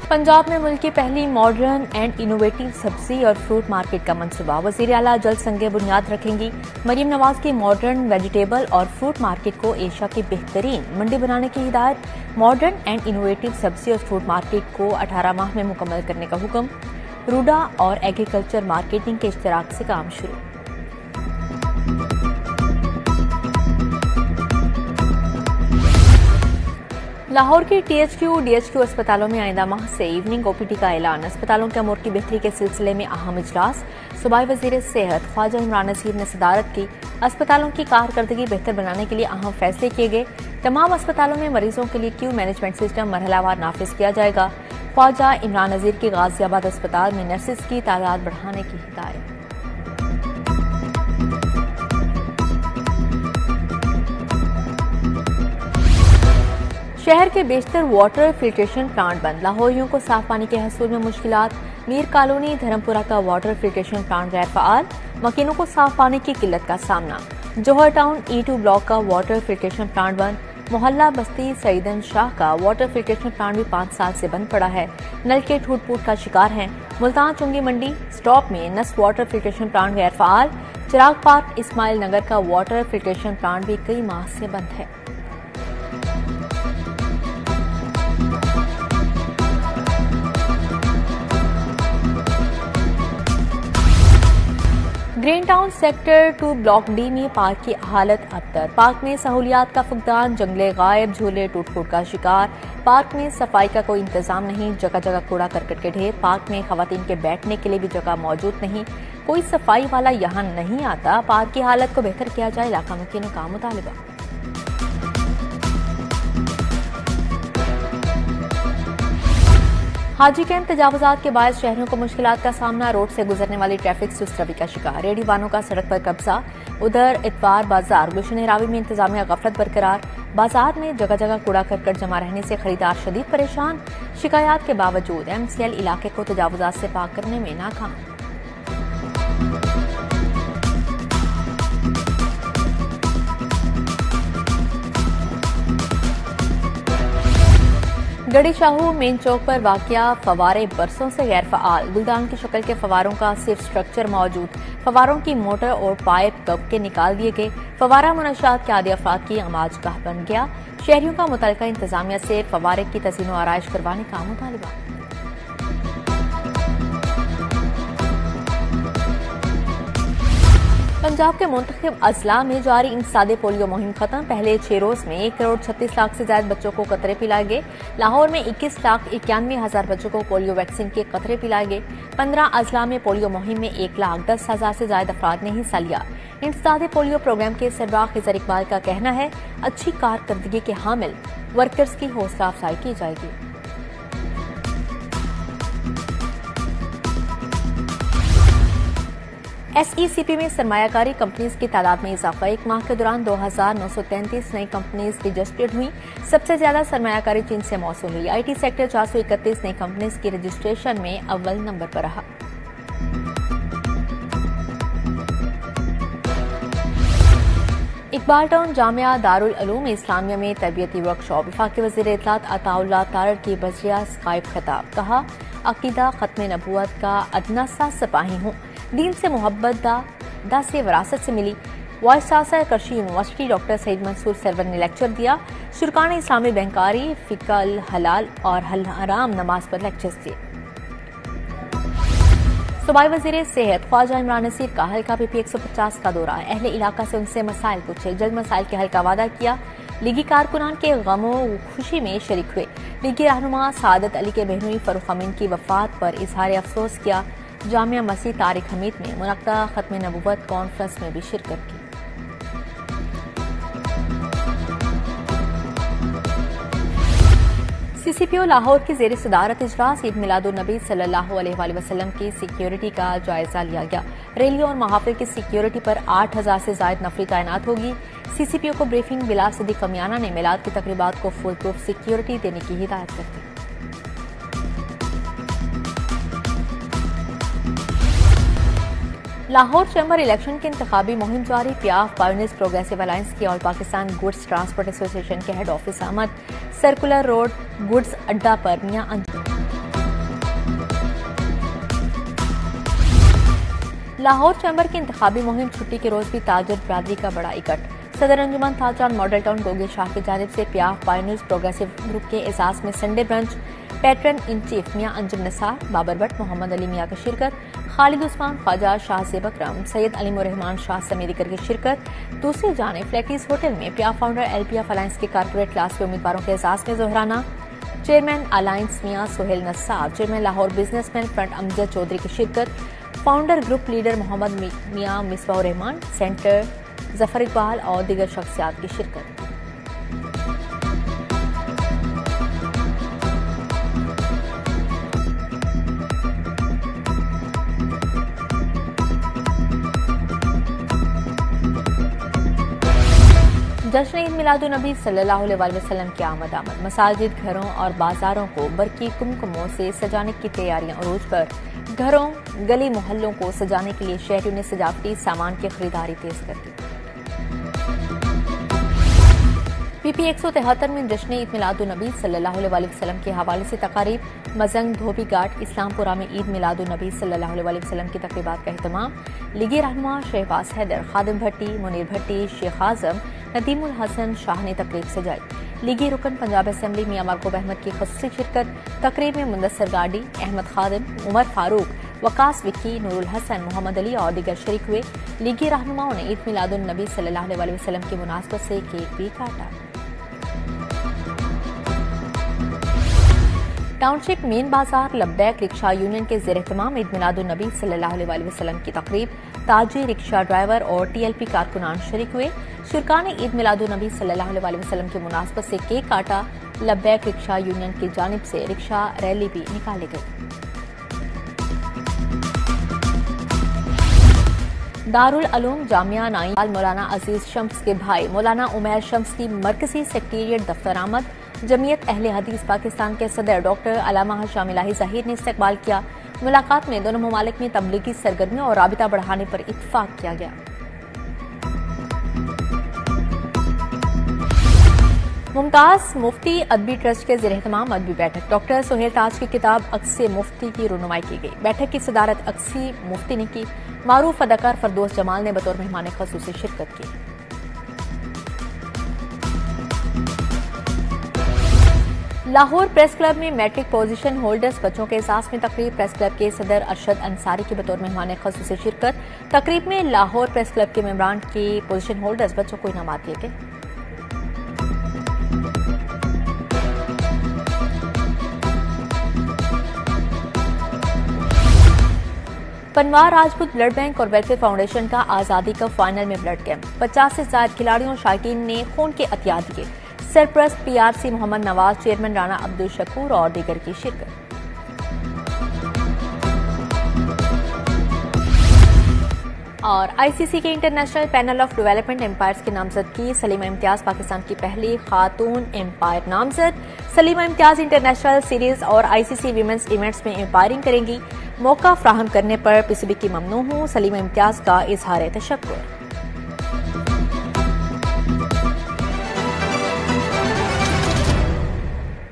पंजाब में मुल्क की पहली मॉडर्न एंड इनोवेटिव सब्जी और फ्रूट मार्केट का मंसूबा। वज़ीर आला जल्द संगे बुनियाद रखेंगी। मरियम नवाज की मॉडर्न वेजिटेबल और फ्रूट मार्केट को एशिया की बेहतरीन मंडी बनाने की हिदायत। मॉडर्न एंड इनोवेटिव सब्जी और फ्रूट मार्केट को 18 माह में मुकम्मल करने का हुक्म। रूडा और एग्रीकल्चर मार्केटिंग के इश्तराक से काम शुरू। लाहौर की टीएचक्यू डीएचक्यू अस्पतालों में आइंदा माह से इवनिंग ओपीडी का ऐलान। अस्पतालों के अमूर की बेहतरी के सिलसिले में अहम इजलास। सूबाई वजीर सेहत ख्वाजा इमरान नज़ीर ने सदारत की। अस्पतालों की कारकर्दगी बेहतर बनाने के लिए अहम फैसले किए गए। तमाम अस्पतालों में मरीजों के लिए क्यू मैनेजमेंट सिस्टम मरहलावार नाफिज किया जाएगा। ख्वाजा इमरान नज़ीर की गाजियाबाद अस्पताल में नर्सिस की तादाद बढ़ाने की हिदायत। शहर के बेशतर वाटर फिल्ट्रेशन प्लांट बंद। लाहौरियों को साफ पानी के हसूल में मुश्किलात। मीर कॉलोनी धर्मपुरा का वाटर फिल्ट्रेशन प्लांट गैर फ़ाल। मकीनों को साफ पानी की किल्लत का सामना। जौहर टाउन E2 ब्लॉक का वाटर फिल्ट्रेशन प्लांट बंद। मोहल्ला बस्ती सईदन शाह का वाटर फिल्ट्रेशन प्लांट भी 5 साल से बंद पड़ा है। नल के टूट फूट का शिकार है। मुल्तान चुंगी मंडी स्टॉप में नस वाटर फिल्ट्रेशन प्लांट गैर फ़ाल। चिराग पार्क इस्माइल नगर का वाटर फिल्ट्रेशन प्लांट भी कई माह से बंद है। Green town sector 2 block D में पार्क की हालत अबतर। पार्क में सहूलियात का फुकदान, जंगले गायब, झूले टूट फूट का शिकार। पार्क में सफाई का कोई इंतजाम नहीं। जगह जगह कूड़ा करकट के ढेर। पार्क में खवातीन के बैठने के लिए भी जगह मौजूद नहीं। कोई सफाई वाला यहाँ नहीं आता। पार्क की हालत को बेहतर किया जाए, इलाका मुखियों का मुतालबा। हाजी कैंप तजावुजात के बायस शहरियों को मुश्किलात का सामना। रोड से गुजरने वाली ट्रैफिक सुस्त रवि का शिकार। रेडी वाहनों का सड़क पर कब्जा। उधर इतवार बाजार गुलशन रावी में इंतजामिया गफलत बरकरार। बाजार में जगह जगह कूड़ा करकट जमा रहने से खरीदार शदीद परेशान। शिकायत के बावजूद MCL इलाके को तजावुजात से पाक करने में नाकाम। गड़ी शाहू मेन चौक पर वाकया फवारे बरसों से गैर फ़ाल। गुलदान की शक्ल के फवारों का सिर्फ स्ट्रक्चर मौजूद। फवारों की मोटर और पाइप कब के निकाल दिए गए। फवारा मुनशात के आदि अफराद की अमाजगाह बन गया। शहरियों का मुतलका इंतजामिया से फवारे की तज़ीन व आराइश करवाने का मुतालबा। पंजाब के मुंतखब अजला में जारी इंसदादे पोलियो मुहिम खत्म। पहले 6 रोज में 1 करोड़ 36 लाख से ज्यादा बच्चों को कतरे पिलाए गए। लाहौर में 21,91,000 बच्चों को पोलियो वैक्सीन के कतरे पिलाए गए। 15 अजला में पोलियो मुहिम में 1,10,000 से ज्यादा अफराद ने हिस्सा लिया। इंसदादे पोलियो प्रोग्राम के सरबराह खिजर इकबाल का कहना है, अच्छी कारकर्दगी के हामिल वर्कर्स की हौसला अफजाई की जाएगी। SECP में सरमायाकारी कंपनीज की तादाद में इजाफा। 1 माह के दौरान 2,933 नई कंपनीज रजिस्टर्ड हुई। सबसे ज्यादा सरमायाकारी चीन से मौसूल हुई। IT सेक्टर 431 नई कंपनीज की रजिस्ट्रेशन में अव्वल नंबर पर रहा। इकबाल टाउन जामिया दारुल उलूम इस्लामिया में तरबियती वर्कशॉप। वफाकी वज़ीर इत्तलात अताउल्लाह तारड़ की बजरिया स्काइप खिताब। कहा, अकीदा खत्म नबूवत का अदना सा सिपाही हूँ। दीन से मोहब्बत दा से विरासत से मिली। Vice chancellor Karachi university doctor Syed Mansoor Sarwar ने लेक्चर दिया। शुरकान इस्लामी बैंकारी, फिकल हलाल और हराम नमाज पर लेक्चर्स दिए। सूबाई वज़ीर सेहत ख्वाजा इमरान नज़ीर का हल्का PP 150 का दौरा। अहले इलाका से उनसे मसाइल पूछे। जल्द मसाइल के हल का वादा किया। लीगी कारकुनान के गमो खुशी में शरीक हुए। लीगी रहनुमा सादत अली के बहनोई फरूख अमीन की वफात पर इजहार अफसोस किया। जामिया मस्जिद तारिक हमीद में मुनक्कदा खत्म नबूवत कॉन्फ्रेंस में भी शिरकत की। CCPO लाहौर की जेर सदारत इजलास। ईद मिलादुन नबी सल्लल्लाहु अलैहि वसल्लम की सिक्योरिटी का जायजा लिया गया। रैलियों और महाफिल की सिक्योरिटी पर 8,000 से ज्यादा नफरी तैनात होगी। CCPO को ब्रीफिंग बिलाल सदीक कमियाना ने मिलाद की तकरीबात को फुल प्रूफ सिक्योरिटी देने की हिदायत कर दी। लाहौर चैम्बर इलेक्शन की इंतखाबी मुहिम जारी। PIAF पायोनियर्स प्रोग्रेसिव अलायंस की all Pakistan goods transport association के head office Ahmad circular road goods अड्डा पर मियां लाहौर चैम्बर की इंतखाबी मुहिम छुट्टी के रोज भी ताजर बरादरी का बड़ा इकट्ठ। सदर अंजुमन ताजरान मॉडल टाउन गोगी शाह की जानिब से पियाफ पायनियर्स प्रोग्रेसिव ग्रुप के एजाज में Sunday brunch patron in chief मियां अंजुम निसार, बाबर भट्ट, मोहम्मद अली मियां की शिरकत, खालिद उस्मान, ख्वाजा शाह ज़ेब अकरम, सैयद अलीम रहमान शाह समेत दीगर की शिरकत। दूसरी जानिब फ्लैटीज होटल में पियाफ फाउंडर एलपीएफ अलायंस के कारपोरेट क्लास के उम्मीदवारों के एजाज में जोहराना। चेयरमैन अलायंस मियां Sohail Nassab, chairman Lahore businessman front Amjad Chaudhry की शिरकत, फाउंडर ग्रुप लीडर मोहम्मद मियां मिसबाह रहमान, सेंटर जफर इकबाल और दीगर शख्सियात की शिरकत। जश्न ईद मिलादुन्नबी सल्लल्लाहु अलैहि वसल्लम की आमद। मसाजिद, घरों और बाजारों को बरकी कुमकुमों से सजाने की तैयारियां अरूज पर। घरों, गली मोहल्लों को सजाने के लिए शहरियों ने सजावटी सामान की खरीदारी तेज कर दी। पीपी 173 में जश्न ईद मिलादुन्नबी सल्लल्लाहु अलैहि वसल्लम के हवाले से तकारीब। मजंग, धोबी घाट, इस्लामपुरा में ईद मिलादुन्नबी सल्लल्लाहु अलैहि वसल्लम की तकरीबात का एहतमाम। लीगी रहनुमा शहबाज हैदर, खादिम भट्टी, मुनीर भट्टी, शेख आजम, नदीमुल हसन शाह ने तकरीब सजाई। लीगी रुकन पंजाब असेंबली मियां मरकूब अहमद की खुसूसी शिरकत। तकरीब में मुदस्सर गाड़ी, अहमद खादिम, उमर फारूक, वकास विक्की, नूरुल हसन, मोहम्मद अली और दीगर शरीक हुए। लीगी रहनुमाओं ने ईद मिलादुन्नबी सल्लल्लाहु अलैहि वसल्लम की मुनासबत से केक भी काटा। टाउनशिप मेन बाजार लब्बैक रिक्शा यूनियन के ज़ेर एहतमाम ईद मिलादुन्नबी सल्लल्लाहु अलैहि वसल्लम की तकरीब। ताजी, रिक्शा ड्राइवर और टीएलपी कारकुनान शरीक हुए। शुरका ने ईद मिलादुन्नबी सल्लल्लाहु अलैहि वसल्लम की मुनासबत से केक काटा। लब्बैक रिक्शा यूनियन की जानिब से रिक्शा रैली भी निकाली गई। दारुल उलूम जामिया नाइल मौलाना अजीज शम्स के भाई मौलाना उमैर शम्स की मरकजी सेक्रेटेरिएट दफ्तर आमद। जमीयत अहले हदीस पाकिस्तान के सदर डॉक्टर अलामा शाम इलाही ज़हीर ने इस्तकबाल किया। मुलाकात में दोनों ममालिक में तबलीगी सरगर्मियों और राबिता बढ़ाने पर इत्तफाक किया गया। मुमताज मुफ्ती अदबी ट्रस्ट के ज़ेर एहतमाम अदबी बैठक। डॉक्टर सोहेल ताज की किताब अक्से मुफ्ती की रुनुमाई की गई। बैठक की सदारत अक्सी मुफ्ती ने की। मारूफ अदाकार फरदोस जमाल ने बतौर मेहमान ख़ुसूसी शिरकत की। लाहौर प्रेस क्लब में मैट्रिक पोजीशन होल्डर्स बच्चों के एजाज में तकरीब। प्रेस क्लब के सदर अरशद अंसारी की बतौर मेहमान ख़ुसूसी शिरकत। तकरीब में लाहौर प्रेस क्लब के मेंबरान के पोजीशन होल्डर्स बच्चों को इनामात दिए गए। पनवार राजपूत ब्लड बैंक और वेलफेयर फाउंडेशन का आज़ादी कप फाइनल में ब्लड कैंप। 50 से ज्यादा खिलाड़ियों और शायकीन ने खून के अतिया दिए। सरप्रस्त पीआरसी मोहम्मद नवाज, चेयरमैन राना अब्दुल शकूर और दीगर की शिरकत। और आईसीसी के international panel of development umpires की नामजदगी। सलीमा इम्तियाज पाकिस्तान की पहली खातून एम्पायर नामजद। सलीमा इम्तियाज इंटरनेशनल सीरीज और आईसीसी वीमेंस इवेंट्स में एम्पायरिंग करेंगी। मौका फ्राहम करने पर पीसीबी की ममनू हूं। सलीमा इम्तियाज का इजहार तशक्कुर।